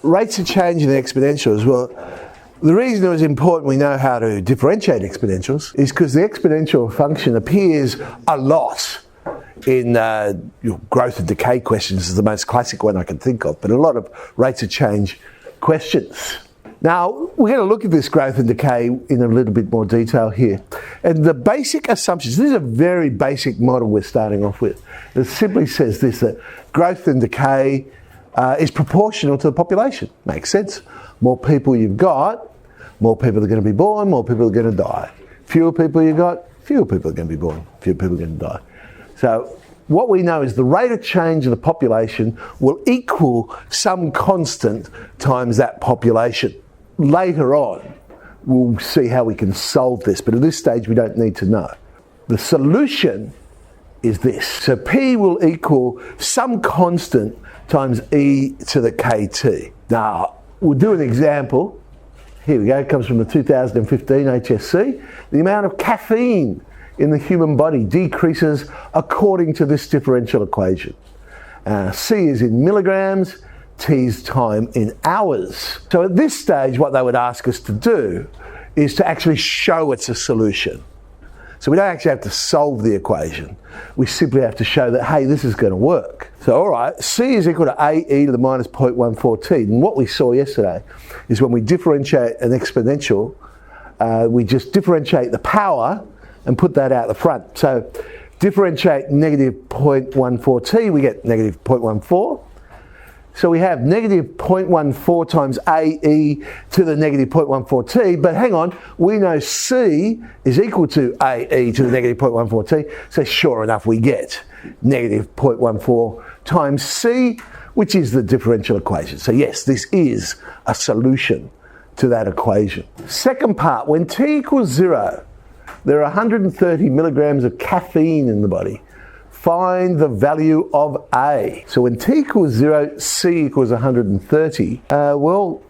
rates of change in exponentials, well, the reason it was important we know how to differentiate exponentials is because the exponential function appears a lot in growth and decay questions. Is the most classic one I can think of, but a lot of rates of change questions. Now, we're going to look at this growth and decay in a little bit more detail here. And the basic assumptions, this is a very basic model we're starting off with. It simply says this, that growth and decay is proportional to the population. Makes sense. More people you've got, more people are going to be born, more people are going to die. Fewer people you've got, fewer people are going to be born, fewer people are going to die. So what we know is the rate of change of the population will equal some constant times that population. Later on, we'll see how we can solve this, but at this stage we don't need to know. The solution is this. So P will equal some constant times e to the kt. Now, we'll do an example. Here we go, it comes from the 2015 HSC. The amount of caffeine in the human body decreases according to this differential equation. C is in milligrams, T's time in hours. So at this stage, what they would ask us to do is to actually show it's a solution. So we don't actually have to solve the equation. We simply have to show that, hey, this is going to work. So all right, C is equal to AE to the minus 0.14T. And what we saw yesterday is when we differentiate an exponential, we just differentiate the power and put that out the front. So differentiate negative 0.14T, we get negative 0.14. So we have negative 0.14 times AE to the negative 0.14T, but hang on, we know C is equal to AE to the negative 0.14T, so sure enough we get negative 0.14 times C, which is the differential equation. So yes, this is a solution to that equation. Second part, when T equals 0, there are 130 milligrams of caffeine in the body. Find the value of A. So when T equals 0, C equals 130, well,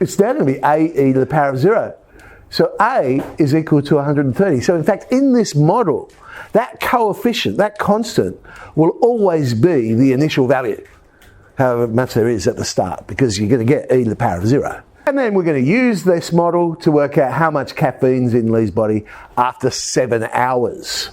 it's now going to be AE to the power of 0. So A is equal to 130. So in fact, in this model, that coefficient, that constant, will always be the initial value, however much there is at the start, because you're going to get E to the power of 0. And then we're going to use this model to work out how much caffeine's in Lee's body after 7 hours.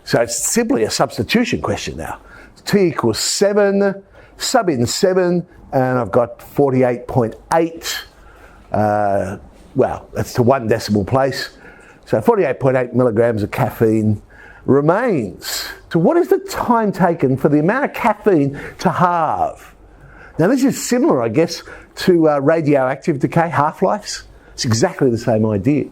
So it's simply a substitution question now. T equals 7, sub in 7, and I've got 48.8. Well, that's to 1 decimal place. So 48.8 milligrams of caffeine remains. So what is the time taken for the amount of caffeine to halve? Now this is similar, I guess, to radioactive decay, half-lives. It's exactly the same idea.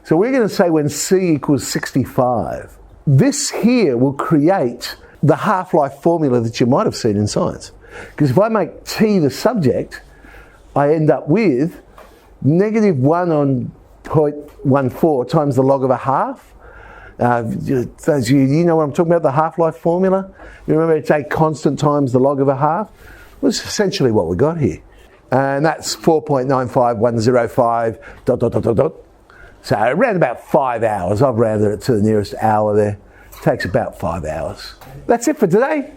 So we're going to say when C equals 65, this here will create the half-life formula that you might have seen in science. Because if I make T the subject, I end up with negative 1 on 0.14 times the log of a half. Those you know what I'm talking about, the half-life formula? You remember it's a constant times the log of a half? Well, that's essentially what we got here. And that's 4.95105 ... So around about 5 hours. I've rounded it to the nearest hour there. It takes about 5 hours. That's it for today.